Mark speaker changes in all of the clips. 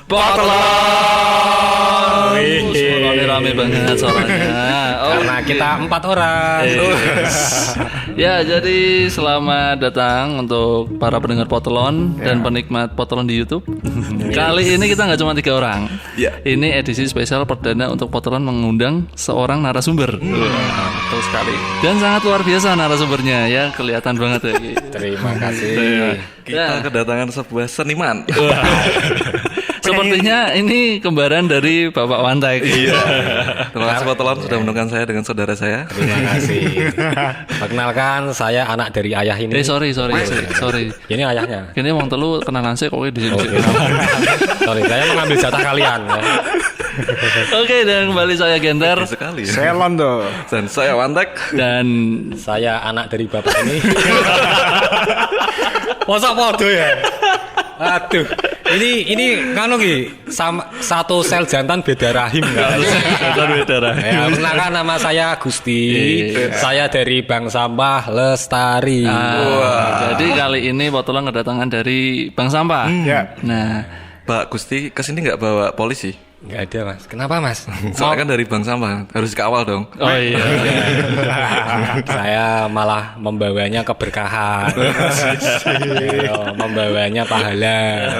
Speaker 1: Potlon.
Speaker 2: Rame banget suaranya.
Speaker 1: Karena kita 4 orang.
Speaker 2: Ya, jadi selamat datang untuk para pendengar Potlon dan penikmat Potlon di YouTube. Kali ini kita nggak cuma 3 orang. Ini edisi spesial perdana untuk Potlon mengundang seorang narasumber.
Speaker 1: Betul sekali.
Speaker 2: Dan sangat luar biasa narasumbernya ya, kelihatan banget ya.
Speaker 1: Terima kasih.
Speaker 3: Kita kedatangan sebuah seniman.
Speaker 2: Sepertinya ini kembaran dari Bapak Wantek.
Speaker 3: Iya. Terima kasih Potlon sudah menemukan saya dengan saudara saya.
Speaker 1: Terima kasih. Perkenalkan, saya anak dari ayah ini.
Speaker 2: Sorry.
Speaker 1: Ini ayahnya.
Speaker 2: Ini wong telu kenalan saya kok di sini.
Speaker 1: Sorry, saya mengambil jatah kalian. Ya.
Speaker 2: Oke, dan kembali saya Genter.
Speaker 3: Sekali.
Speaker 4: Saya Londo.
Speaker 3: Dan saya Wantek.
Speaker 2: Dan
Speaker 1: Saya anak dari bapak ini. Masa podo ya? Aduh. Ini nganu ki sama satu sel jantan beda rahim kan. Ya, perkenalkan nama saya Gusti. Saya dari Bank Sampah Lestari.
Speaker 2: Jadi kali ini Potlon kedatangan dari Bank Sampah.
Speaker 4: Ya.
Speaker 2: Nah,
Speaker 3: Pak Gusti kesini nggak bawa polisi?
Speaker 1: Nggak ada mas. Kenapa mas?
Speaker 3: Soalnya kan dari bank sampah harus dikawal dong.
Speaker 2: oh iya.
Speaker 1: Saya malah membawanya keberkahan. Membawanya pahala.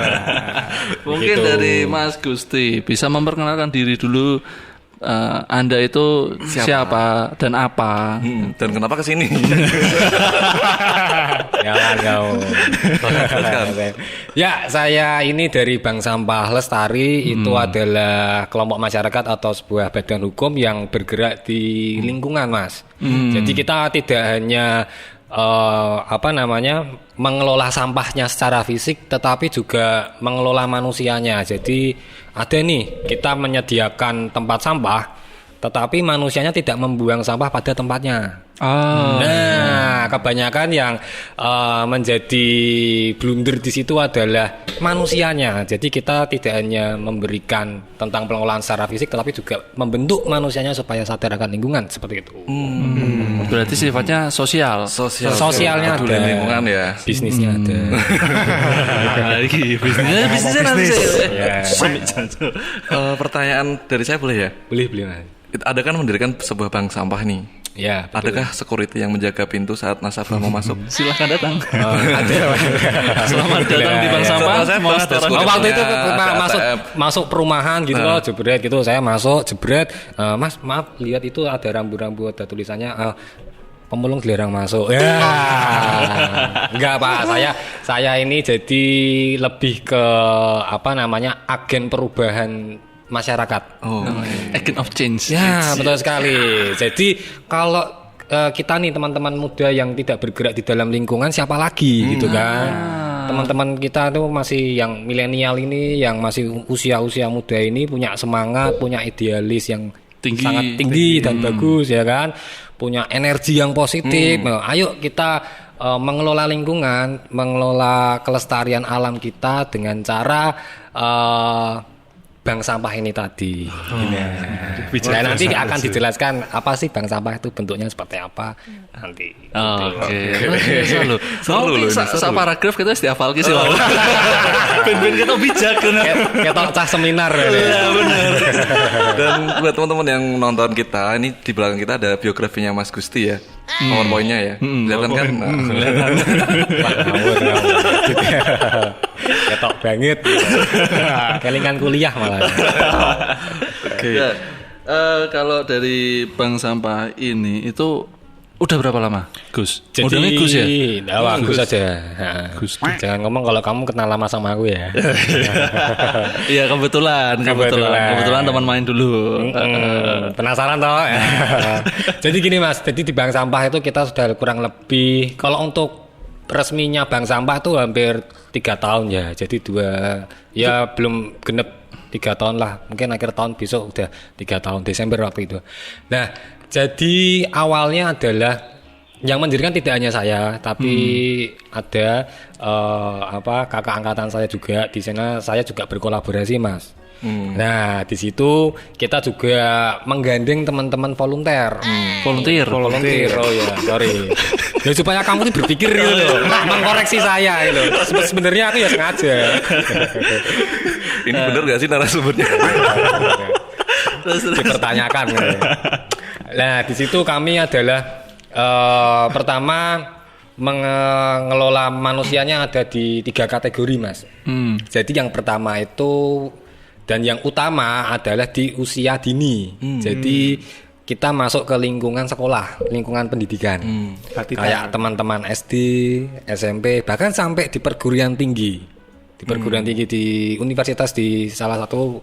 Speaker 2: Mungkin
Speaker 1: Begitu.
Speaker 2: dari Mas Gusti bisa memperkenalkan diri dulu. Anda itu siapa dan apa?
Speaker 3: Dan kenapa kesini?
Speaker 1: Jangan kau. Ya, saya ini dari Bank Sampah Lestari. Itu adalah kelompok masyarakat atau sebuah badan hukum yang bergerak di lingkungan, Mas. Jadi kita tidak hanya mengelola sampahnya secara fisik, tetapi juga mengelola manusianya. Jadi ada nih, kita menyediakan tempat sampah, tetapi manusianya tidak membuang sampah pada tempatnya. Nah, kebanyakan yang menjadi blunder di situ adalah manusianya. Jadi kita tidak hanya memberikan tentang pengelolaan secara fisik, tetapi juga membentuk manusianya supaya sadar akan lingkungan seperti itu.
Speaker 2: Berarti sifatnya sosial.
Speaker 1: Sosialnya
Speaker 3: peduli
Speaker 1: ada,
Speaker 3: lingkungan ya.
Speaker 1: bisnisnya ada.
Speaker 2: Bisnisnya nanti
Speaker 1: Ya.
Speaker 3: Pertanyaan dari saya boleh ya?
Speaker 1: Boleh mas.
Speaker 3: Ada kan mendirikan sebuah bank sampah nih.
Speaker 1: Ya. Betul.
Speaker 3: Adakah security yang menjaga pintu saat nasabah mau masuk?
Speaker 2: Silahkan datang.
Speaker 1: Ada.
Speaker 2: Selamat datang di Bank Sampah.
Speaker 3: Saya
Speaker 2: Mau
Speaker 3: ada
Speaker 2: sekarang.
Speaker 3: security.
Speaker 1: Waktu itu
Speaker 3: Ada
Speaker 1: masuk perumahan gitu loh, jebret gitu. Saya masuk jebret. Mas maaf, lihat itu ada rambu-rambu, ada tulisannya pemulung dilarang masuk. Ya. Enggak Pak, saya ini jadi lebih ke agen perubahan masyarakat.
Speaker 2: Agent of change.
Speaker 1: Ya, betul sekali. Jadi kalau kita nih teman-teman muda yang tidak bergerak di dalam lingkungan, siapa lagi gitu kan? Teman-teman kita tuh masih yang milenial ini, yang masih usia-usia muda ini punya semangat, punya idealis yang sangat tinggi dan bagus ya kan? Punya energi yang positif. Nah, ayo kita mengelola lingkungan, mengelola kelestarian alam kita dengan cara bank sampah ini tadi. Nah, nanti akan dijelaskan apa sih bank sampah itu, bentuknya seperti apa nanti.
Speaker 2: Oke. Seru. Sa paragraf kita wis dihafal ki sih. Ben kita bijak kan.
Speaker 1: Ketok cah seminar.
Speaker 2: Iya benar.
Speaker 3: Dan buat teman-teman yang nonton kita, ini di belakang kita ada biografinya Mas Gusti ya. PowerPoint-nya ya. Kelihatan kan?
Speaker 1: Ketok banget. Kelingan kuliah malah.
Speaker 3: Oke.
Speaker 2: Ya, kalau dari Bank Sampah ini itu udah berapa lama, Gus? Modalnya Gus ya?
Speaker 1: Gus aja.
Speaker 2: Gus.
Speaker 1: Jangan ngomong kalau kamu kenal lama sama aku ya.
Speaker 2: Iya kebetulan teman main dulu.
Speaker 1: Penasaran toh? Jadi gini Mas, jadi di Bank Sampah itu kita sudah kurang lebih, kalau untuk resminya Bank Sampah itu hampir 3 tahun ya. Jadi belum genep 3 tahun lah. Mungkin akhir tahun besok udah 3 tahun, Desember waktu itu. Nah, jadi awalnya adalah yang mendirikan tidak hanya saya, tapi ada kakak angkatan saya juga. Di sana saya juga berkolaborasi Mas. Nah, di situ kita juga menggandeng teman-teman volunteer.
Speaker 2: Volunteer.
Speaker 1: Oh ya, sorry. Ya supaya kamu tuh berpikir gitu loh, mengkoreksi saya gitu. Sebenarnya aku ya sengaja.
Speaker 3: Ini bener gak sih narasumbernya?
Speaker 1: Terus dipertanyakan. Gitu. Nah, di situ kami adalah pertama mengelola manusianya ada di 3 kategori, Mas. Jadi yang pertama itu dan yang utama adalah di usia dini. Jadi kita masuk ke lingkungan sekolah, lingkungan pendidikan. Kayak teman-teman SD, SMP, bahkan sampai di perguruan tinggi. Di perguruan tinggi di universitas di salah satu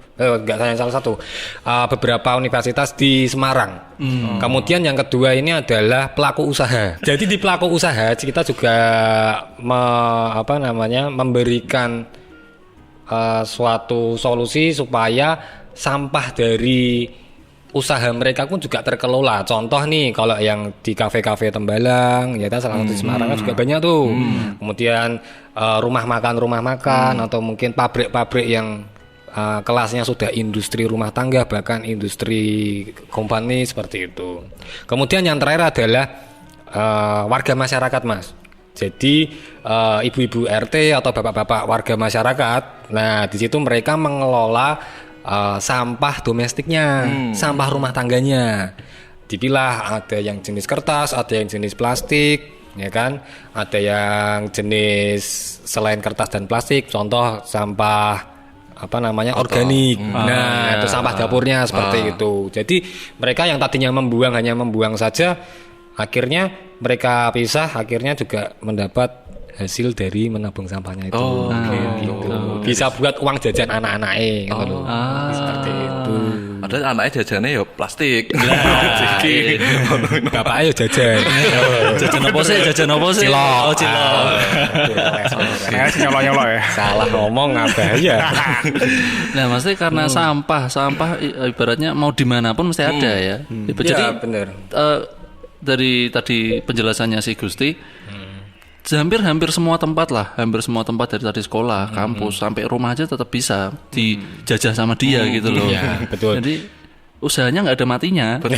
Speaker 1: beberapa universitas di Semarang. Kemudian yang kedua ini adalah pelaku usaha. Jadi di pelaku usaha kita juga memberikan suatu solusi supaya sampah dari usaha mereka pun juga terkelola. Contoh nih kalau yang di kafe-kafe Tembalang, ya kan salah satu di Semarang juga banyak tuh. Kemudian rumah makan atau mungkin pabrik-pabrik yang kelasnya sudah industri rumah tangga, bahkan industri company seperti itu. Kemudian yang terakhir adalah warga masyarakat, Mas. Jadi ibu-ibu RT atau bapak-bapak warga masyarakat, nah di situ mereka mengelola sampah domestiknya, sampah rumah tangganya. Dipilah ada yang jenis kertas, ada yang jenis plastik, ya kan? Ada yang jenis selain kertas dan plastik, contoh sampah organik. Itu sampah dapurnya seperti itu. Jadi mereka yang tadinya hanya membuang saja, akhirnya mereka pisah, akhirnya juga mendapat hasil dari menabung sampahnya itu. Gitu. Bisa buat uang jajan anak-anaknya gitu. Seperti itu.
Speaker 3: Ada anaknya jajannya ya plastik.
Speaker 1: Bapaknya ya jajan.
Speaker 2: Jajan apa sih?
Speaker 1: Cilok.
Speaker 2: Oh, cilok.
Speaker 4: Nyolok ya.
Speaker 1: Salah ngomong apa ya.
Speaker 2: Nah, maksudnya karena sampah ibaratnya mau dimanapun mesti ada ya. Jadi
Speaker 1: benar.
Speaker 2: Dari tadi penjelasannya si Gusti, hampir semua tempat dari tadi sekolah, kampus sampai rumah aja tetap bisa dijajah sama dia gitu loh.
Speaker 1: Ya, betul.
Speaker 2: Jadi usahanya nggak ada matinya.
Speaker 1: Betul.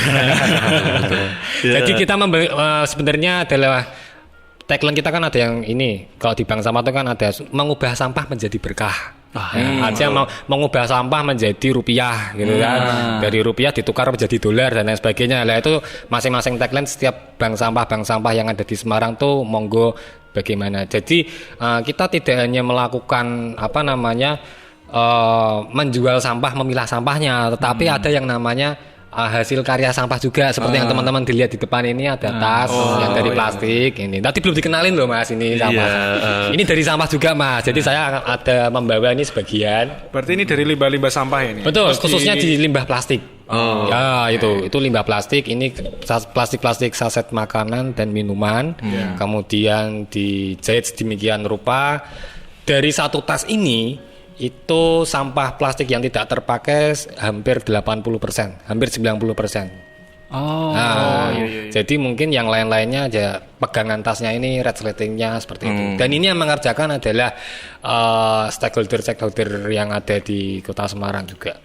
Speaker 1: Jadi kita sebenarnya adalah tagline kita kan ada yang ini, kalau di bank sampah itu kan ada mengubah sampah menjadi berkah. Artinya mengubah sampah menjadi rupiah gitu kan. Dari rupiah ditukar menjadi dolar dan lain sebagainya. Lah itu masing-masing tagline setiap bank sampah yang ada di Semarang tuh monggo bagaimana. Jadi kita tidak hanya melakukan menjual sampah, memilah sampahnya, tetapi ada yang namanya hasil karya sampah juga, seperti yang teman-teman dilihat di depan ini ada tas yang dari plastik ini. Tadi belum dikenalin loh, Mas, ini sampah. Ini dari sampah juga, Mas. Jadi saya ada membawa ini sebagian.
Speaker 4: Berarti ini dari limbah-limbah sampah ini.
Speaker 1: Betul, khususnya di limbah plastik. Ya, itu limbah plastik. Ini plastik saset makanan dan minuman. Kemudian dijahit sedemikian rupa. Dari satu tas ini itu sampah plastik yang tidak terpakai hampir 80%, hampir 90%. Jadi mungkin yang lain-lainnya aja pegangan tasnya ini resletingnya seperti itu. Dan ini yang mengerjakan adalah stakeholder yang ada di Kota Semarang juga.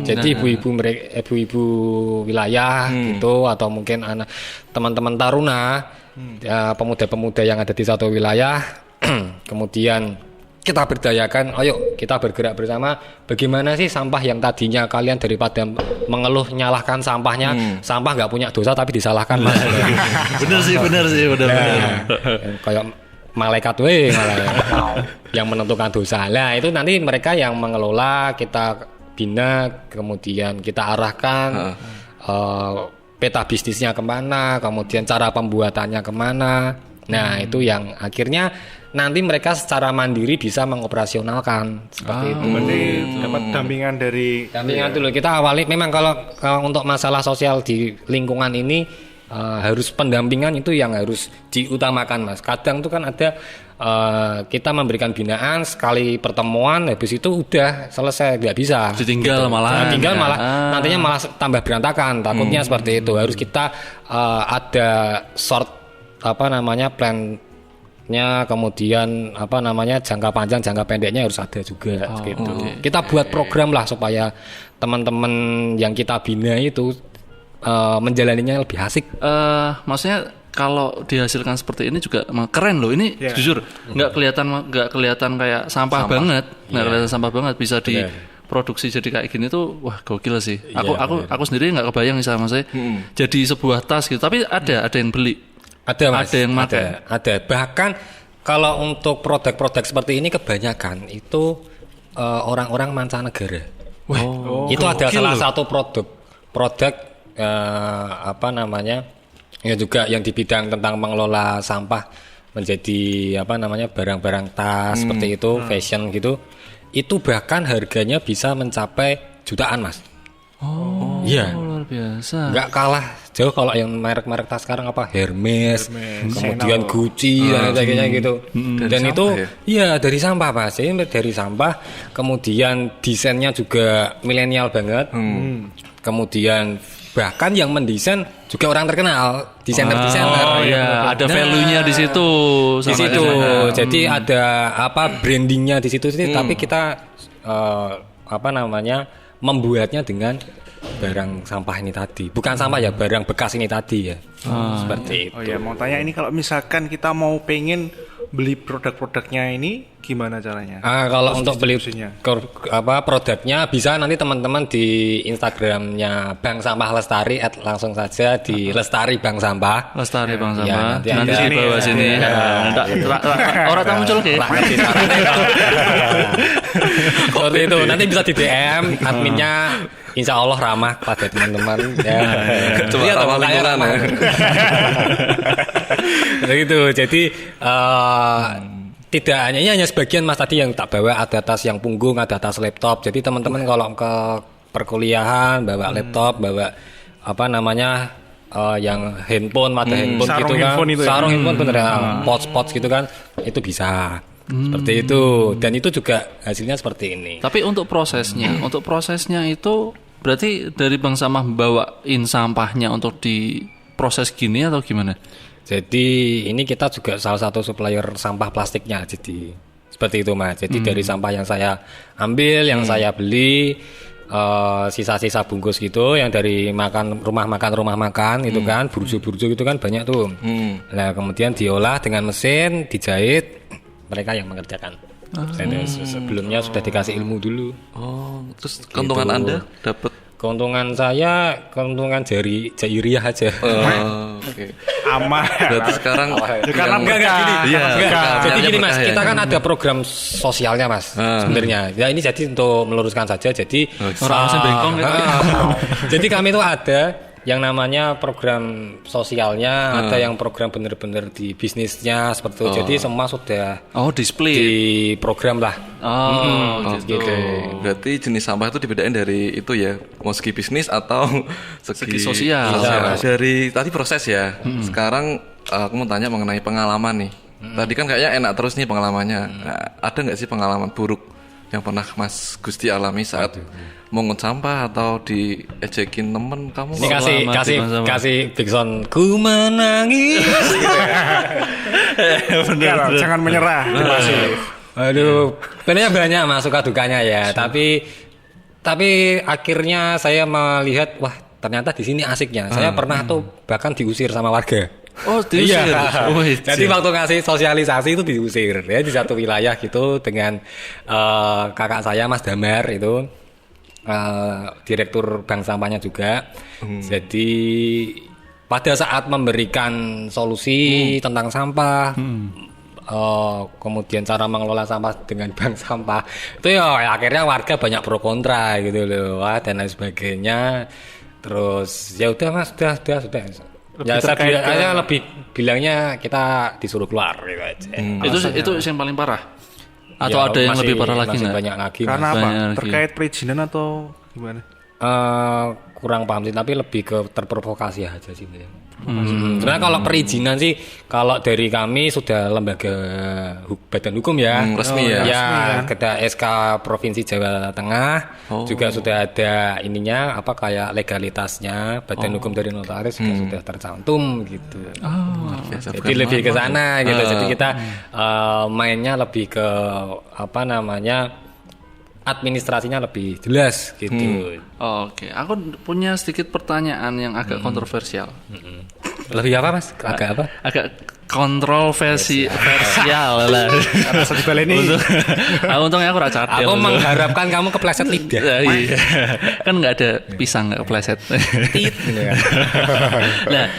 Speaker 1: Jadi ibu-ibu wilayah gitu, atau mungkin teman-teman taruna, pemuda-pemuda yang ada di satu wilayah, kemudian kita berdayakan, ayo kita bergerak bersama. Bagaimana sih sampah yang tadinya kalian daripada mengeluh nyalahkan sampahnya, sampah nggak punya dosa tapi disalahkan, Mas.
Speaker 2: bener sih.
Speaker 1: Kayak malaikat yang menentukan dosa. Nah itu nanti mereka yang mengelola, kita bina, kemudian kita arahkan peta bisnisnya kemana, kemudian cara pembuatannya kemana. Nah itu yang akhirnya nanti mereka secara mandiri bisa mengoperasionalkan seperti itu.
Speaker 4: Berarti dapat dampingan
Speaker 1: dulu. Kita awali memang kalau untuk masalah sosial di lingkungan ini harus pendampingan itu yang harus diutamakan, Mas. Kadang tuh kan ada kita memberikan binaan sekali pertemuan, habis itu udah selesai, nggak bisa.
Speaker 2: Ditinggal gitu.
Speaker 1: Nantinya malah tambah berantakan. Takutnya seperti itu. Harus kita ada plan dampaknya, kemudian apa namanya jangka panjang, jangka pendeknya harus ada juga gitu. Kita buat program lah supaya teman-teman yang kita bina itu menjalaninya lebih asik.
Speaker 2: Maksudnya kalau dihasilkan seperti ini juga keren loh. Ini jujur nggak kelihatan kayak sampah banget, nggak kelihatan sampah banget, bisa diproduksi jadi kayak gini tuh, wah gokil sih. Aku sendiri nggak kebayang sama saya jadi sebuah tas gitu. Tapi ada yang beli,
Speaker 1: ada mas,
Speaker 2: ada yang makan,
Speaker 1: ada. Bahkan kalau untuk produk-produk seperti ini kebanyakan itu orang-orang mancanegara. Itu ada salah satu produk apa namanya ya juga yang di bidang tentang mengelola sampah menjadi apa namanya barang-barang tas seperti itu, fashion gitu. Itu bahkan harganya bisa mencapai jutaan mas. Iya.
Speaker 2: Luar biasa.
Speaker 1: Nggak kalah jauh kalau yang merek-merek tas sekarang apa Hermes, kemudian Gucci dan sebagainya gitu. Dan itu iya dari sampah mas. Ini dari sampah. Kemudian desainnya juga milenial banget. Kemudian bahkan yang mendesain juga orang terkenal, desainer.
Speaker 2: Ada value-nya di situ.
Speaker 1: Di situ. Jadi ada apa brandingnya di situ. Tapi kita apa namanya membuatnya dengan barang sampah ini tadi. Bukan sampah ya, barang bekas ini tadi ya. Seperti itu.
Speaker 4: Oh ya, mau tanya ini kalau misalkan kita mau pengen beli produk-produknya ini gimana caranya?
Speaker 1: Kalau untuk beli produknya bisa nanti teman-teman di Instagramnya Bank Sampah Lestari langsung saja di Lestari Bank Sampah.
Speaker 2: Lestari Bank Sampah.
Speaker 1: Ya,
Speaker 2: nanti di bawah sini. Orang tamu muncul ke.
Speaker 1: Seperti itu. Nanti bisa di DM adminnya. Insya Allah ramah pada teman-teman. Ya.
Speaker 3: Coba ramah lingkungan ya.
Speaker 1: Begitu. Jadi tidak hanya sebagian mas tadi yang tak bawa, ada tas yang punggung, ada tas laptop. Jadi teman-teman kalau ke perkuliahan bawa laptop, bawa apa namanya yang handphone, mata handphone gitu kan, sarung handphone bener ya, pouch gitu kan, itu bisa. Seperti itu. Dan itu juga hasilnya seperti ini.
Speaker 2: Tapi untuk prosesnya itu berarti dari Bank Sampah bawain sampahnya untuk diproses gini atau gimana?
Speaker 1: Jadi ini kita juga salah satu supplier sampah plastiknya. Jadi seperti itu mas. Jadi dari sampah yang saya ambil, yang saya beli, sisa-sisa bungkus gitu, yang dari rumah makan itu kan, burjo-burjo gitu kan banyak tuh. Nah kemudian diolah dengan mesin, dijahit, mereka yang mengerjakan. Sebelumnya sudah dikasih ilmu dulu.
Speaker 3: Terus keuntungan gitu. Anda dapat?
Speaker 1: Keuntungan saya, keuntungan jairiah aja.
Speaker 4: Aman.
Speaker 3: Berarti sekarang
Speaker 4: karena enggak gini.
Speaker 1: Jadi gini mas, kita kan ada program sosialnya mas sebenarnya. Ya ini jadi untuk meluruskan saja. Jadi
Speaker 2: orang bengkong gitu.
Speaker 1: Jadi kami itu ada yang namanya program sosialnya, ada yang program bener-bener di bisnisnya seperti itu. Jadi semua sudah
Speaker 2: display
Speaker 1: di program lah.
Speaker 3: Gitu. Berarti jenis sampah itu dibedain dari itu ya, mau segi bisnis atau segi
Speaker 2: sosial.
Speaker 3: Dari tadi proses ya. Sekarang aku mau tanya mengenai pengalaman nih. Tadi kan kayaknya enak terus nih pengalamannya. Nah, ada nggak sih pengalaman buruk yang pernah Mas Gusti alami saat mungut sampah atau diejekin temen kamu?
Speaker 1: Ini kasih big sound ku menangis.
Speaker 4: Bener. Jangan menyerah.
Speaker 1: Aduh, sebenarnya banyak mas suka dukanya ya. Tapi akhirnya saya melihat wah ternyata di sini asiknya. Saya pernah tuh bahkan diusir sama warga.
Speaker 2: Diusir.
Speaker 1: Iya. Jadi waktu ngasih sosialisasi itu diusir ya di satu wilayah gitu dengan kakak saya Mas Damar itu direktur bank sampahnya juga. Jadi pada saat memberikan solusi tentang sampah, kemudian cara mengelola sampah dengan bank sampah itu ya akhirnya warga banyak pro kontra gitu loh, dan lain sebagainya. Terus ya udah mas, sudah. Ya saya lebih bilangnya kita disuruh keluar gitu aja.
Speaker 2: Itu yang paling parah. Atau ada yang lebih parah lagi nggak?
Speaker 1: Banyak lagi.
Speaker 4: Karena apa? Terkait perizinan atau gimana?
Speaker 1: Kurang paham sih, tapi lebih ke terprovokasi aja sih. Karena kalau perizinan sih, kalau dari kami sudah lembaga badan hukum ya,
Speaker 3: resmi ya.
Speaker 1: Ya, ada SK Provinsi Jawa Tengah, juga sudah ada ininya apa kayak legalitasnya, badan hukum dari notaris juga sudah tercantum gitu. Jadi lebih ke sana gitu. Jadi kita mainnya lebih ke apa namanya? Administrasinya lebih jelas gitu.
Speaker 2: Oke, aku punya sedikit pertanyaan yang agak kontroversial.
Speaker 1: Lebih apa mas? Agak apa?
Speaker 2: Agak kontroversial lah.
Speaker 4: Rasa ini.
Speaker 2: Untungnya aku racat.
Speaker 1: Aku mengharapkan kamu kepleset lidah.
Speaker 2: Iya. Kan nggak ada pisang nggak kepleset. Nah,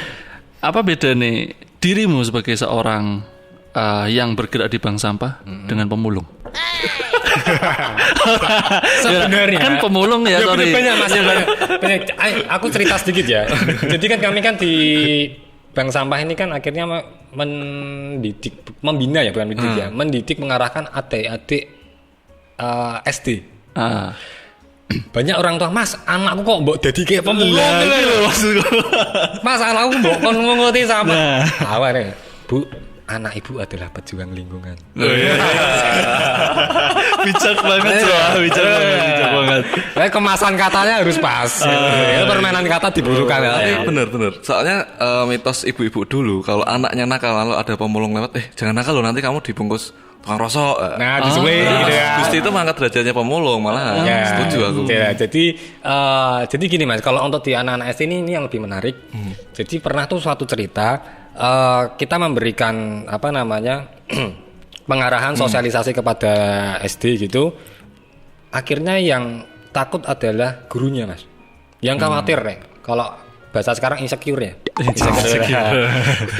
Speaker 2: apa beda nih dirimu sebagai seorang yang bergerak di bank sampah dengan pemulung?
Speaker 1: Sebenarnya
Speaker 2: kan pemulung ya, sorry.
Speaker 1: Banyak mas. Banyak. Aku cerita sedikit ya. Jadi kan kami kan di bank sampah ini kan akhirnya mendidik, membina ya, bukan mendidik ya, mendidik mengarahkan adik-adik SD. Banyak orang tua, mas anakku kok mbok jadi kayak pemulung gitu. Mas anakku mbok kon ngerti sama. Awalnya bu, anak ibu adalah pejuang lingkungan.
Speaker 2: Bijak banget, bijak banget.
Speaker 1: Kemasan katanya harus pas. Itu permainan kata dibutuhkan ya.
Speaker 3: Bener. Soalnya mitos ibu-ibu dulu kalau anaknya nakal lalu ada pemulung lewat, jangan nakal loh nanti kamu dibungkus tukang rosok.
Speaker 1: Nah, disuwe gitu ya.
Speaker 3: Gusti itu mengangkat derajatnya pemulung malah. Setuju aku.
Speaker 1: Ya, jadi gini mas, kalau untuk di anak-anak SD ini yang lebih menarik. Jadi pernah tuh suatu cerita kita memberikan apa namanya pengarahan sosialisasi kepada SD gitu. Akhirnya yang takut adalah gurunya mas. Yang khawatir nih. Kalau bahasa sekarang insecure ya.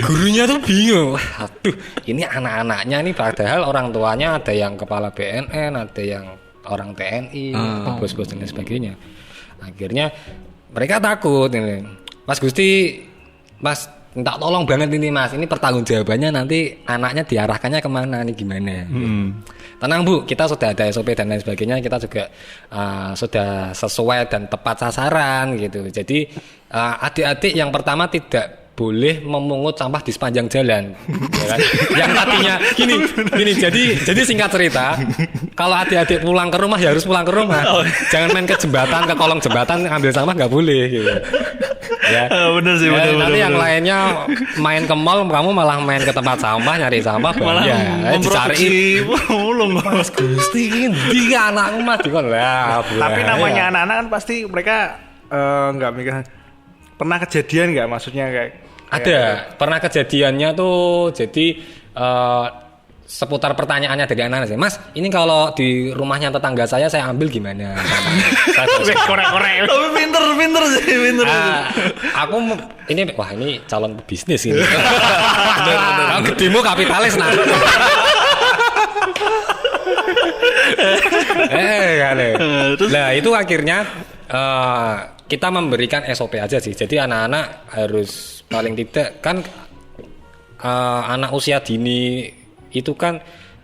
Speaker 1: Gurunya tuh bingung. Aduh, ini anak-anaknya nih padahal orang tuanya ada yang kepala BNN, ada yang orang TNI, bos-bos dan sebagainya. Akhirnya mereka takut ini. Mas Gusti, Mas minta tolong banget ini mas, ini pertanggungjawabannya nanti anaknya diarahkannya kemana nih gimana? Tenang bu, kita sudah ada SOP dan lain sebagainya, kita juga sudah sesuai dan tepat sasaran gitu. Jadi adik-adik yang pertama tidak boleh memungut sampah di sepanjang jalan, ya kan? Yang tadinya gini. Jadi singkat cerita, kalau adik-adik pulang ke rumah ya harus pulang ke rumah. Jangan main ke jembatan, ke kolong jembatan ambil sampah nggak boleh gitu. Ya.
Speaker 2: Bener sih, bener.
Speaker 1: Nanti yang lainnya main ke mall, kamu malah main ke tempat sampah nyari sampah,
Speaker 2: malah
Speaker 1: dicari
Speaker 2: pemulung.
Speaker 1: Mas Gusti, ini anakku mah dikon lah.
Speaker 4: Tapi namanya anak-anak kan pasti mereka nggak mikir. Pernah kejadian nggak maksudnya kayak?
Speaker 1: Ada, pernah kejadiannya tuh. Jadi seputar pertanyaannya dari anak-anak sih, mas ini kalau di rumahnya tetangga saya ambil gimana?
Speaker 4: Korek-korek.
Speaker 2: Tapi pinter sih.
Speaker 1: Aku ini calon bisnis ini. Gedemu kapitalis nah. Nah itu akhirnya kita memberikan SOP aja sih. Jadi anak-anak harus paling tidak kan anak usia dini itu kan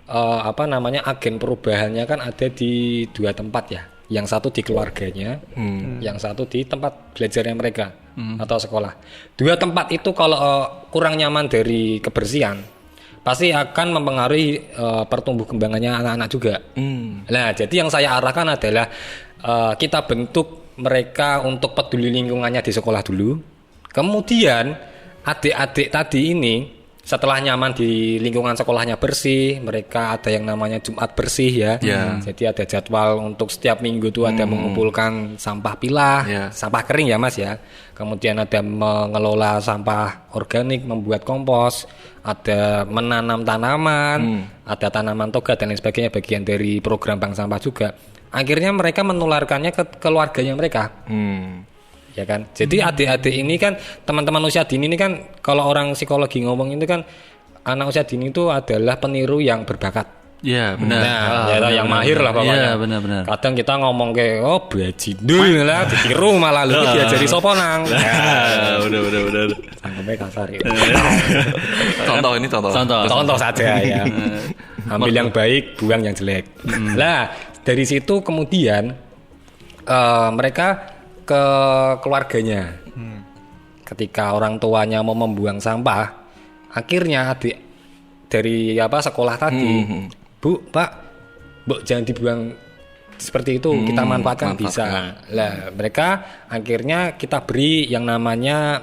Speaker 1: agen perubahannya kan ada di 2 tempat ya. Yang satu di keluarganya, yang satu di tempat belajarnya mereka atau sekolah. 2 tempat itu kalau kurang nyaman dari kebersihan, pasti akan mempengaruhi pertumbuh kembangannya anak-anak juga. Nah, jadi yang saya arahkan adalah kita bentuk mereka untuk peduli lingkungannya di sekolah dulu. Kemudian adik-adik tadi ini setelah nyaman di lingkungan sekolahnya bersih, mereka ada yang namanya Jumat bersih ya. Jadi ada jadwal untuk setiap minggu tuh ada mengumpulkan sampah pilah, sampah kering ya mas ya. Kemudian ada mengelola sampah organik, membuat kompos, ada menanam tanaman, ada tanaman toga dan lain sebagainya, bagian dari program bank sampah juga. Akhirnya mereka menularkannya ke keluarganya mereka. Ya kan, jadi adik-adik ini kan teman-teman usia dini ini kan kalau orang psikologi ngomong itu kan anak usia dini itu adalah peniru yang berbakat.
Speaker 2: Iya benar.
Speaker 1: Nah, yang mahir lah pokoknya.
Speaker 2: Iya benar.
Speaker 1: Kadang kita ngomong kayak bajindul lah, ditiru malah lu diajari sopo nang.
Speaker 2: Udah.
Speaker 1: Sampai kasar ya. Contoh saja ya. Ambil yang baik, buang yang jelek. Lah dari situ kemudian mereka ke keluarganya ketika orang tuanya mau membuang sampah, akhirnya adik dari sekolah tadi, Bu, Pak, Bu jangan dibuang seperti itu, kita manfaatkan bisa. Lah, mereka akhirnya kita beri yang namanya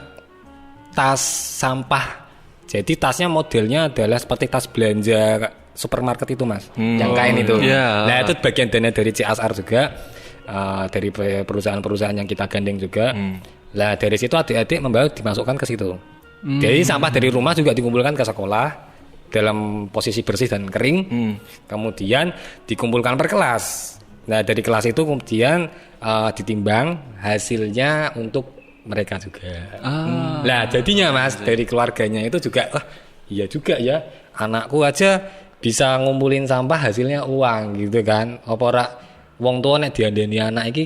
Speaker 1: tas sampah. Jadi tasnya modelnya adalah seperti tas belanja supermarket itu, Mas, yang kain itu. Nah, itu bagian dana dari CSR juga, dari perusahaan-perusahaan yang kita gandeng juga. Lah, dari situ adik-adik membawa dimasukkan ke situ. Jadi sampah dari rumah juga dikumpulkan ke sekolah dalam posisi bersih dan kering, kemudian dikumpulkan per kelas. Nah, dari kelas itu kemudian ditimbang hasilnya untuk mereka juga. Nah, jadinya Mas, dari keluarganya itu juga, iya juga ya, anakku aja bisa ngumpulin sampah hasilnya uang gitu kan. Apa ora wong tua nek diandani anak iki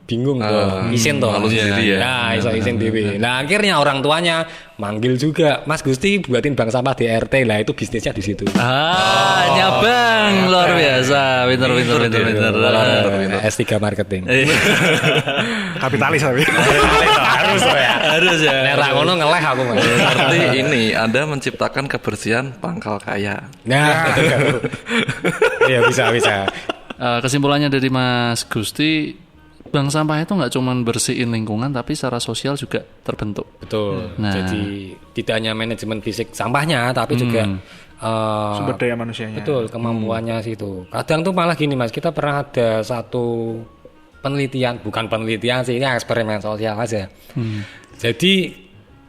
Speaker 1: bingung tuh, isin tuh. Nah, iso isin dhewe. Nah, akhirnya orang tuanya manggil juga, Mas Gusti buatin bank sampah di RT. Lah, itu bisnisnya di situ.
Speaker 2: Nyabang luar biasa. Pinter.
Speaker 1: S3 marketing.
Speaker 4: Kapitalis tapi.
Speaker 1: Harus ya. Nek ra ngono ngeleh aku, Mas.
Speaker 3: Berarti ini Anda menciptakan kebersihan pangkal kaya.
Speaker 1: Nah, iya bisa.
Speaker 2: Kesimpulannya dari Mas Gusti, bank sampah itu nggak cuma bersihin lingkungan, tapi secara sosial juga terbentuk.
Speaker 1: Betul. Nah, jadi tidak hanya manajemen fisik sampahnya, tapi juga
Speaker 4: sumber daya manusianya.
Speaker 1: Betul, kemampuannya situ. Kadang tuh malah gini, Mas, kita pernah ada satu penelitian, bukan penelitian sih, ini eksperimen sosial aja. Jadi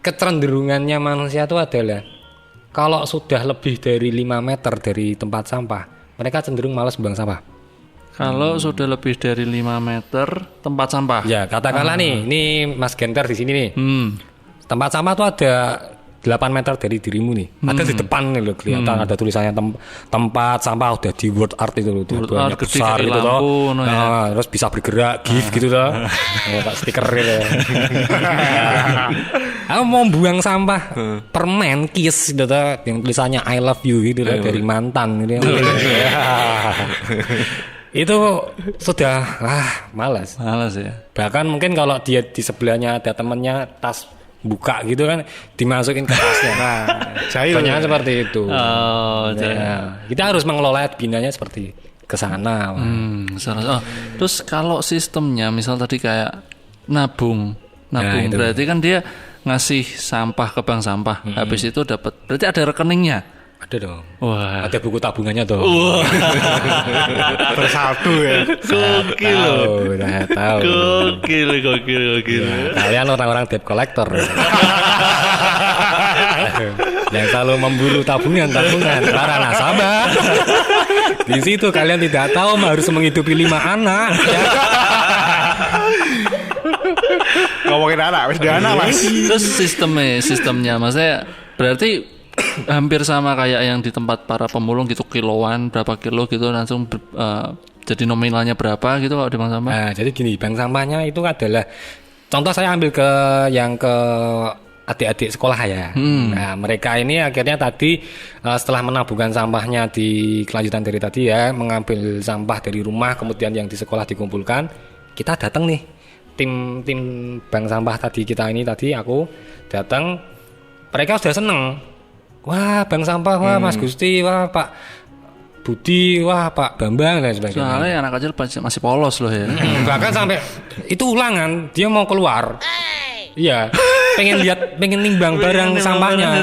Speaker 1: kecenderungannya manusia itu adalah kalau sudah lebih dari 5 meter dari tempat sampah, mereka cenderung malas buang sampah.
Speaker 2: Kalau sudah lebih dari 5 meter tempat sampah.
Speaker 1: Ya, katakanlah nih, ini Mas Genter di sini nih. Tempat sampah tuh ada 8 meter dari dirimu nih. Ada di depan nih loh, kelihatan ada tulisannya tempat sampah udah di word art itu loh.
Speaker 2: Word art
Speaker 1: besar gitu loh. Terus bisa bergerak, GIF gitu loh. Pak stiker gitu. Aku mau buang sampah permen kiss gitu loh, yang tulisannya I love you gitu loh, dari mantan gitu. Itu sudah malas
Speaker 2: ya.
Speaker 1: Bahkan mungkin kalau dia di sebelahnya ada temennya tas buka gitu kan, dimasukin ke tasnya. Banyak seperti itu. Kita harus mengelola binanya seperti ke sana.
Speaker 2: Terus kalau sistemnya misal tadi kayak nabung berarti kan dia ngasih sampah ke bank sampah, habis itu dapat, berarti ada rekeningnya.
Speaker 1: Ada dong.
Speaker 2: Wah.
Speaker 1: Ada buku tabungannya tuh.
Speaker 4: Bersatu ya.
Speaker 2: Gokil loh.
Speaker 1: Tahu.
Speaker 2: Gokil.
Speaker 1: Ya, kalian orang-orang debt collector. Yang selalu memburu tabungan para nasabah. Di situ kalian tidak tahu harus menghidupi 5 anak.
Speaker 4: Ngomongin anak, wis anak Mas.
Speaker 2: Terus sistemnya maksudnya berarti hampir sama kayak yang di tempat para pemulung gitu, kiloan berapa kilo gitu langsung jadi nominalnya berapa gitu kalau di bank sampah.
Speaker 1: Nah, jadi gini, bank sampahnya itu adalah contoh saya ambil ke adik-adik sekolah ya. Nah, mereka ini akhirnya tadi setelah menabungkan sampahnya di kelanjutan dari tadi ya, mengambil sampah dari rumah kemudian yang di sekolah dikumpulkan, kita datang nih tim bank sampah tadi kita ini tadi aku datang, mereka sudah seneng. Wah, bank sampah, wah Mas Gusti, wah Pak Budi, wah Pak Bambang dan sebagainya.
Speaker 2: Soalnya anak kecil masih polos loh ya.
Speaker 1: Bahkan sampai itu ulangan, dia mau keluar. Iya, pengen nimbang barang sampahnya.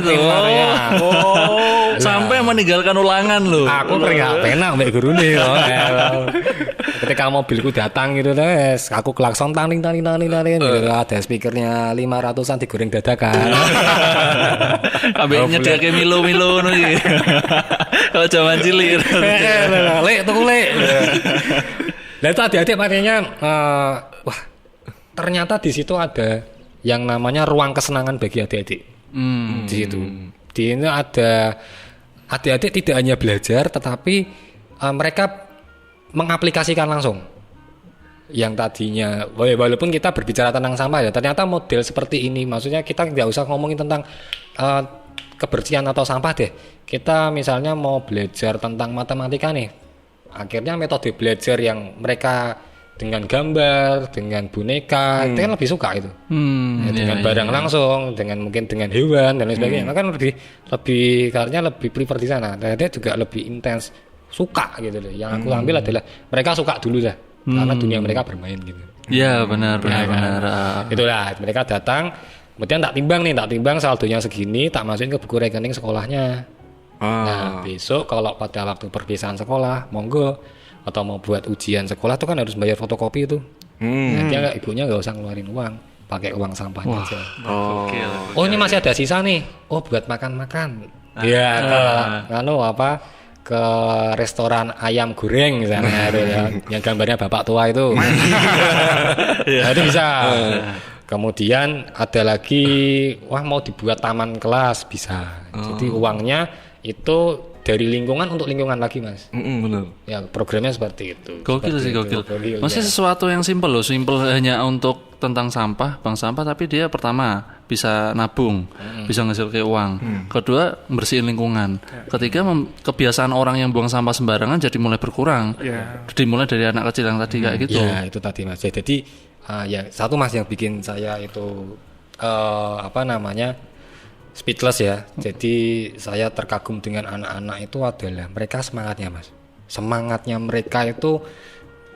Speaker 2: Sampai meninggalkan ulangan loh.
Speaker 1: Aku enggak penak mbek gurune loh. Ketika mobilku datang gitu guys, aku klakson taling gitu, ada speakernya 500-an digoreng dadakan.
Speaker 2: Kabeh nyediake Milo ngono iki. Kalau zaman cilik.
Speaker 1: Lek tuku lek. Lah itu adik-adik makanya wah, ternyata di situ ada yang namanya ruang kesenangan bagi adik-adik. Di situ. Di ini ada adik-adik tidak hanya belajar tetapi mereka mengaplikasikan langsung yang tadinya walaupun kita berbicara tentang sampah ya, ternyata model seperti ini, maksudnya kita tidak usah ngomongin tentang kebersihan atau sampah deh, kita misalnya mau belajar tentang matematika nih, akhirnya metode belajar yang mereka dengan gambar, dengan boneka, itu kan lebih suka itu. Dengan barang langsung, dengan mungkin dengan hewan dan lain sebagainya. Kan lebih karena lebih prefer di sana. Dan dia juga lebih intens suka gitu loh. Yang aku ambil adalah mereka suka dulu lah, karena dunia mereka bermain gitu.
Speaker 2: Iya benar.
Speaker 1: Itulah mereka datang, kemudian tak timbang saldonya segini, tak masukin ke buku rekening sekolahnya. Nah besok kalau pada waktu perpisahan sekolah, monggo. Atau mau buat ujian sekolah tuh kan harus bayar fotokopi itu. Nanti ibunya nggak usah ngeluarin uang, pakai uang sampahnya aja. Oh ini masih ada sisa nih. Oh buat makan-makan. Ya ke restoran ayam goreng misalnya itu ya, yang gambarnya bapak tua itu. Nah, itu bisa. Kemudian ada lagi, mau dibuat taman kelas bisa. Jadi uangnya itu dari lingkungan untuk lingkungan lagi mas.
Speaker 3: Benar.
Speaker 1: Ya programnya seperti itu.
Speaker 2: Gokil. Maksudnya sesuatu yang simpel hanya untuk tentang sampah, bank sampah, tapi dia pertama bisa nabung, bisa ngasil ke uang. Kedua bersihin lingkungan. Ketiga kebiasaan orang yang buang sampah sembarangan jadi mulai berkurang. Dimulai dari anak kecil yang tadi kayak gitu.
Speaker 1: Ya itu tadi mas. Jadi ya satu mas yang bikin saya itu speechless ya. Jadi saya terkagum dengan anak-anak itu adalah mereka semangatnya mas. Semangatnya mereka itu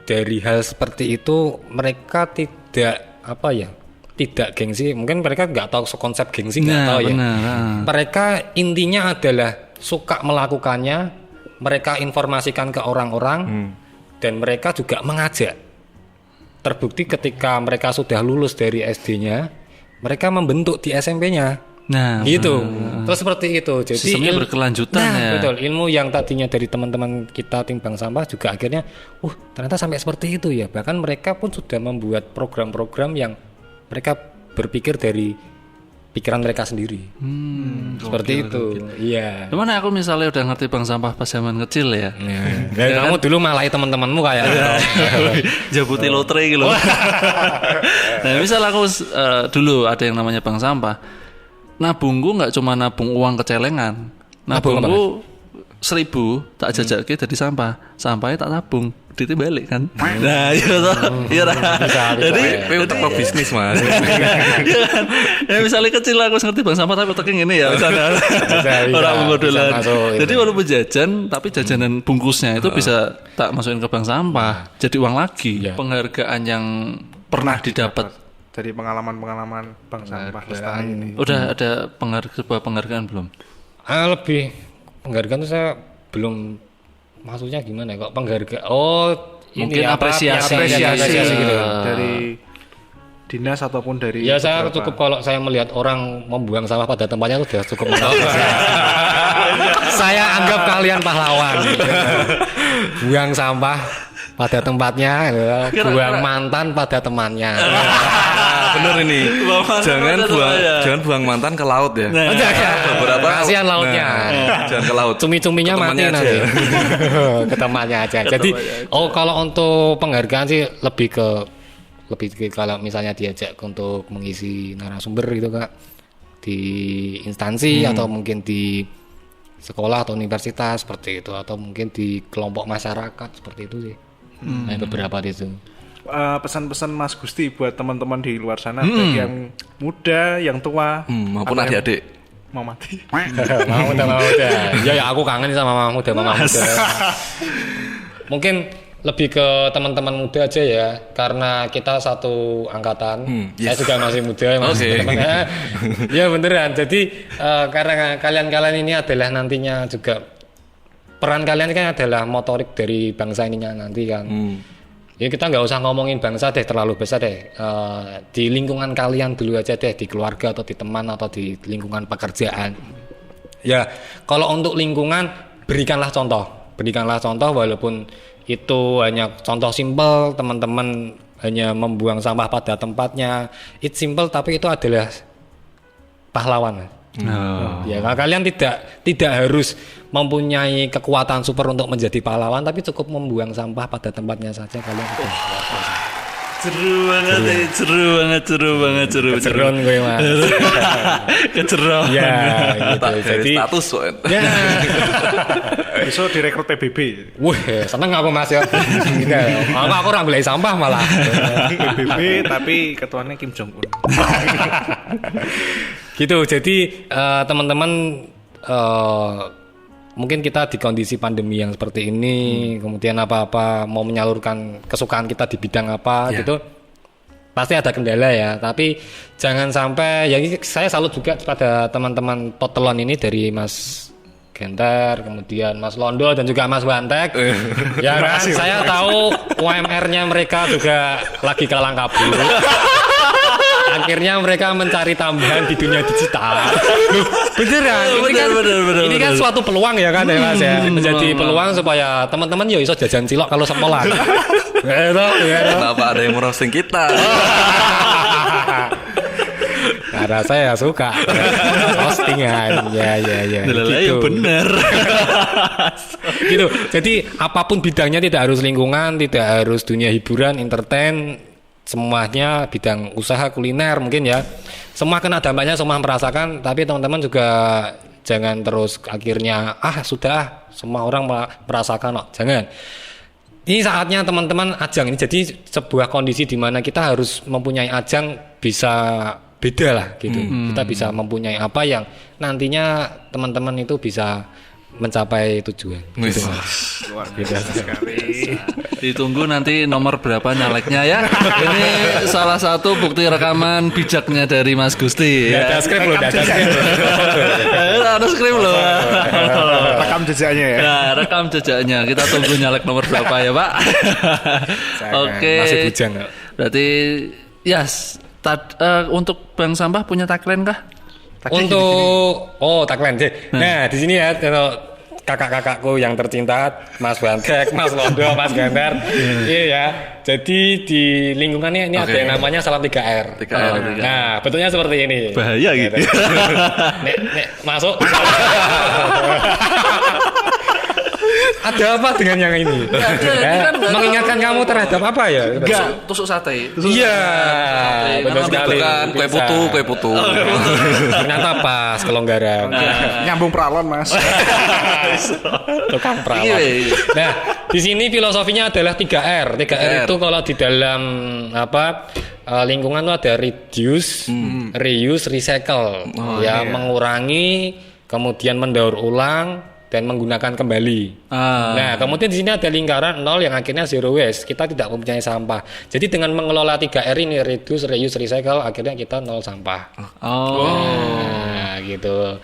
Speaker 1: dari hal seperti itu mereka tidak gengsi. Mungkin mereka nggak tahu konsep gengsi, nggak tahu ya. Mereka intinya adalah suka melakukannya. Mereka informasikan ke orang-orang dan mereka juga mengajak. Terbukti ketika mereka sudah lulus dari SD-nya, mereka membentuk di SMP-nya.
Speaker 2: Nah,
Speaker 1: gitu. Terus seperti itu. Jadi
Speaker 2: sistemnya berkelanjutan ya.
Speaker 1: Betul. Ilmu yang tadinya dari teman-teman kita timbang sampah juga akhirnya, ternyata sampai seperti itu ya. Bahkan mereka pun sudah membuat program-program yang mereka berpikir dari pikiran mereka sendiri. Seperti itu. Iya.
Speaker 2: Gimana aku misalnya udah ngerti bank sampah pas zaman kecil ya.
Speaker 1: Kamu dulu malahi teman-temanmu kayak
Speaker 2: jabuti lotre gitu. Nah, misal aku dulu ada yang namanya bank sampah. Nabungku nggak cuma nabung uang kecelengan, nabungku 1.000 tak jajake dari sampahnya tak tabung, duitnya balik kan. Nah, iya jadi
Speaker 3: untuk bisnis mas.
Speaker 2: Ya misalnya kecil aku ngerti bang sampah tapi otaknya gini ya, misalnya orang modelan. Jadi walaupun jajan, tapi jajanan bungkusnya itu bisa tak masukin ke bank sampah, jadi uang lagi. Penghargaan yang pernah didapat
Speaker 4: dari pengalaman bank sampah Lestari ini.
Speaker 2: Udah ada sebuah penghargaan belum?
Speaker 1: Lebih penghargaan itu saya belum, maksudnya gimana kok penghargaan?
Speaker 2: Mungkin apresiasi
Speaker 1: gitu.
Speaker 4: Dari dinas ataupun dari
Speaker 1: saya cukup kalau saya melihat orang membuang sampah pada tempatnya itu sudah cukup. Saya anggap kalian pahlawan. Buang sampah pada tempatnya, buang mantan pada temannya.
Speaker 3: Bener ini. Jangan buang mantan ke laut ya.
Speaker 1: Beberapa kasihan lautnya.
Speaker 3: Jangan ke laut.
Speaker 1: Cumi-cuminya mati nanti. Ke temannya aja. Jadi kalau untuk penghargaan sih lebih ke kalau misalnya diajak untuk mengisi narasumber gitu Kak, di instansi atau mungkin di sekolah atau universitas seperti itu, atau mungkin di kelompok masyarakat seperti itu sih. Nah, beberapa itu.
Speaker 4: Pesan-pesan Mas Gusti buat teman-teman di luar sana, baik yang muda, yang tua,
Speaker 3: maupun adik-adik.
Speaker 4: Mau mati.
Speaker 1: Mau muda. Ya aku kangen sama mama muda. Mungkin lebih ke teman-teman muda aja ya, karena kita satu angkatan. Saya juga masih muda Mas. Ya beneran. Jadi karena kalian ini adalah nantinya juga peran kalian kan adalah motorik dari bangsa ininya nanti kan. Ya kita nggak usah ngomongin bangsa deh, terlalu besar deh. Di lingkungan kalian dulu aja deh, di keluarga atau di teman atau di lingkungan pekerjaan. Ya kalau untuk lingkungan berikanlah contoh walaupun itu hanya contoh simpel, teman-teman hanya membuang sampah pada tempatnya. It's simple tapi itu adalah pahlawan. Ya kalian tidak harus mempunyai kekuatan super untuk menjadi pahlawan, tapi cukup membuang sampah pada tempatnya saja kalian sudah luar biasa.
Speaker 2: Seru banget.
Speaker 1: Keceron gue mas.
Speaker 2: Keceron.
Speaker 1: Ya, gitu.
Speaker 3: Jadi
Speaker 1: Jadi,
Speaker 3: status soalnya.
Speaker 1: ya.
Speaker 4: Besok direkrut PBB.
Speaker 1: Wih, seneng aku mas ya. Aku orang beli sampah malah.
Speaker 4: PBB tapi ketuanya Kim Jong Un.
Speaker 1: Gitu. Jadi teman-teman mungkin kita di kondisi pandemi yang seperti ini, kemudian apa-apa mau menyalurkan kesukaan kita di bidang apa gitu, pasti ada kendala ya. Tapi jangan sampai, ya saya salut juga pada teman-teman Potelon ini dari Mas Genter, kemudian Mas Londo dan juga Mas Bantek. Ya kan, saya tahu UMR-nya mereka juga lagi kalang kabut. Akhirnya mereka mencari tambahan di dunia digital. Loh, beneran. Ini kan suatu peluang ya kan ya Mas ya. Menjadi peluang supaya teman-teman yo iso jajan cilok kalau sekolah.
Speaker 3: Kenapa ada yang merosting kita?
Speaker 1: Karena saya suka postingan. Ya.
Speaker 2: Gitu. Bener.
Speaker 1: Gitu. Jadi apapun bidangnya, tidak harus lingkungan, tidak harus dunia hiburan, entertain, semuanya bidang usaha kuliner mungkin ya. Semua kena dampaknya, semua merasakan, tapi teman-teman juga jangan terus akhirnya sudah semua orang merasakan kok. Jangan. Ini saatnya teman-teman ajang ini jadi sebuah kondisi di mana kita harus mempunyai ajang bisa beda lah gitu. Kita bisa mempunyai apa yang nantinya teman-teman itu bisa mencapai tujuan. Gitu.
Speaker 4: Luar biasa sekali.
Speaker 2: Ditunggu nanti nomor berapa nyaleknya ya. Ini salah satu bukti rekaman bijaknya dari Mas Gusti.
Speaker 1: Ada skrip loh,
Speaker 2: Ada skrip loh.
Speaker 4: Rekam jejaknya ya.
Speaker 2: Nah, rekam jejaknya. Kita tunggu nyalek nomor berapa ya, Pak. Oke.
Speaker 1: Masih bujang.
Speaker 2: Berarti untuk Bank Sampah punya tagline kah?
Speaker 1: Tagline deh. Nah, di sini ya kalau kakak-kakakku yang tercinta, Mas Bantek, Mas Londo, Mas Genter. Iya ya. Jadi di lingkungannya ini ada yang namanya salam 3R.
Speaker 3: 3R.
Speaker 1: Nah, bentuknya seperti ini.
Speaker 2: Bahaya gitu.
Speaker 1: Nek masuk. Ada apa dengan yang ini? Mengingatkan kamu terhadap apa ya?
Speaker 2: Enggak, tusuk sate.
Speaker 1: Iya, betul sekali.
Speaker 3: Kue putu.
Speaker 1: Ternyata pas kelonggaran.
Speaker 4: Nyambung peralon Mas.
Speaker 1: Tukang perawat. Nah, di sini filosofinya adalah 3R. 3R itu kalau di dalam lingkungan itu ada reduce, reuse, recycle. Mengurangi, kemudian mendaur ulang dan menggunakan kembali. Nah, kemudian di sini ada lingkaran 0 yang akhirnya zero waste. Kita tidak mempunyai sampah. Jadi dengan mengelola 3R ini, reduce, reuse, recycle, akhirnya kita 0 sampah. Nah, gitu.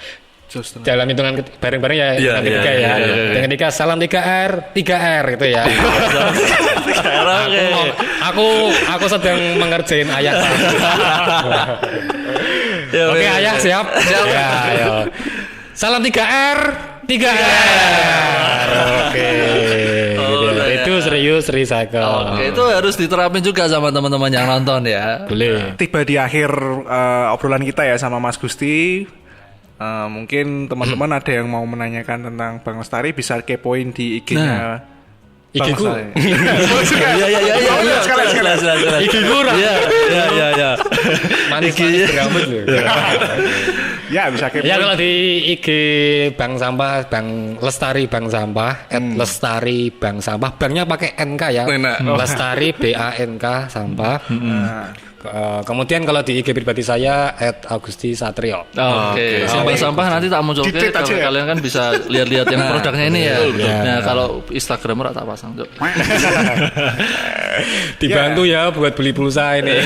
Speaker 1: Dalam hitungan bareng-bareng ya, ketiga ya. Yang ketiga salam 3R gitu ya. Aku sedang mengerjain ayat. Oke, ayah siap. Ya, ayo. Salam 3R. Oke. Itu serius recycle.
Speaker 2: Oke, itu harus diterapin juga sama teman-teman yang nonton ya.
Speaker 1: Boleh.
Speaker 4: Tiba di akhir obrolan kita ya sama Mas Gusti. Mungkin teman-teman ada yang mau menanyakan tentang Bang Lestari, bisa kepoin di IG-nya.
Speaker 1: IG-ku.
Speaker 2: Iya. Sekali.
Speaker 1: IG-ku.
Speaker 2: Iya.
Speaker 1: Manis-manis berambut loh.
Speaker 4: Ya bisa kepoin.
Speaker 1: Ya kalau di IG Bank Sampah, Bang Lestari Bank Sampah, @lestari Bank Sampah, banknya pakai NK ya. Lestari BANK Sampah. Kemudian kalau di IG pribadi saya @AugustiSatrio.
Speaker 2: Oke. Sampah-sampah nanti tak muncul ke kalian kan bisa lihat-lihat yang produknya ini ya. Nah, kalau Instagram tak pasang, Cok.
Speaker 1: Dibantu ya buat beli pulsa ini.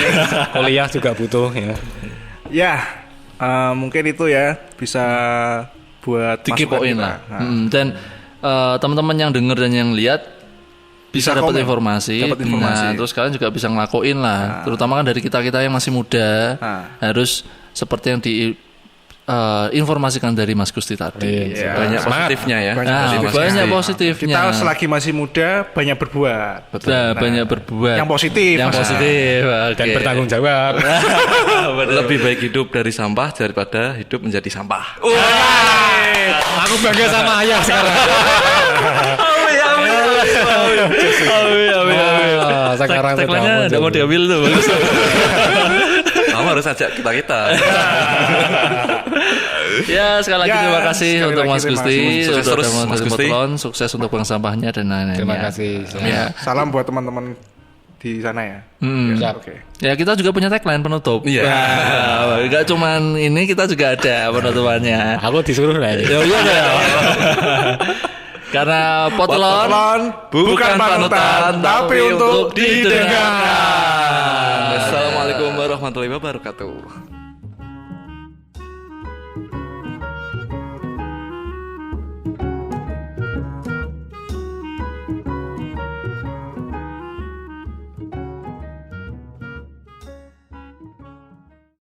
Speaker 1: Kuliah juga butuh ya.
Speaker 4: Ya. Mungkin itu ya bisa buat
Speaker 2: dikepoin lah. Dan teman-teman yang dengar dan yang lihat bisa dapat informasi. Nah, terus kalian juga bisa ngelakuin lah. Terutama kan dari kita-kita yang masih muda harus seperti yang informasikan dari Mas Gusti tadi.
Speaker 3: Banyak positifnya ya.
Speaker 2: Banyak positifnya.
Speaker 4: Kita selagi masih muda banyak berbuat.
Speaker 2: Banyak berbuat.
Speaker 4: Yang positif.
Speaker 1: Dan bertanggung jawab.
Speaker 3: Lebih baik hidup dari sampah daripada hidup menjadi sampah.
Speaker 1: Aku bangga sama ayah sekarang. sekarang sudah
Speaker 2: Tagline-nya
Speaker 1: muncul.
Speaker 2: enggak mau diambil tuh bagus.
Speaker 3: Kamu harus ajak kita.
Speaker 2: Ya sekali lagi
Speaker 4: Ya,
Speaker 2: terima kasih
Speaker 4: sekali
Speaker 2: untuk
Speaker 4: lagi
Speaker 2: Mas
Speaker 4: terima
Speaker 2: Gusti
Speaker 4: kasih.
Speaker 3: Sukses
Speaker 2: sudah
Speaker 3: terus,
Speaker 2: datang
Speaker 3: Mas
Speaker 2: dari
Speaker 3: Gusti.
Speaker 2: Potlon, sukses untuk bank sampahnya dan lain-lain.
Speaker 1: Terima kasih.
Speaker 2: Ya.
Speaker 4: Salam buat teman-teman di sana ya.
Speaker 1: Siap.
Speaker 4: Oke.
Speaker 2: Ya kita juga punya tagline penutup.
Speaker 3: Iya.
Speaker 2: Nah, enggak cuman ini, kita juga ada penutupannya.
Speaker 1: Aku disuruh lah ini.
Speaker 2: Ya udah ya. Karena Potlon
Speaker 4: Potlon bukan panutan, tapi untuk didengarkan.
Speaker 3: Assalamualaikum warahmatullahi wabarakatuh.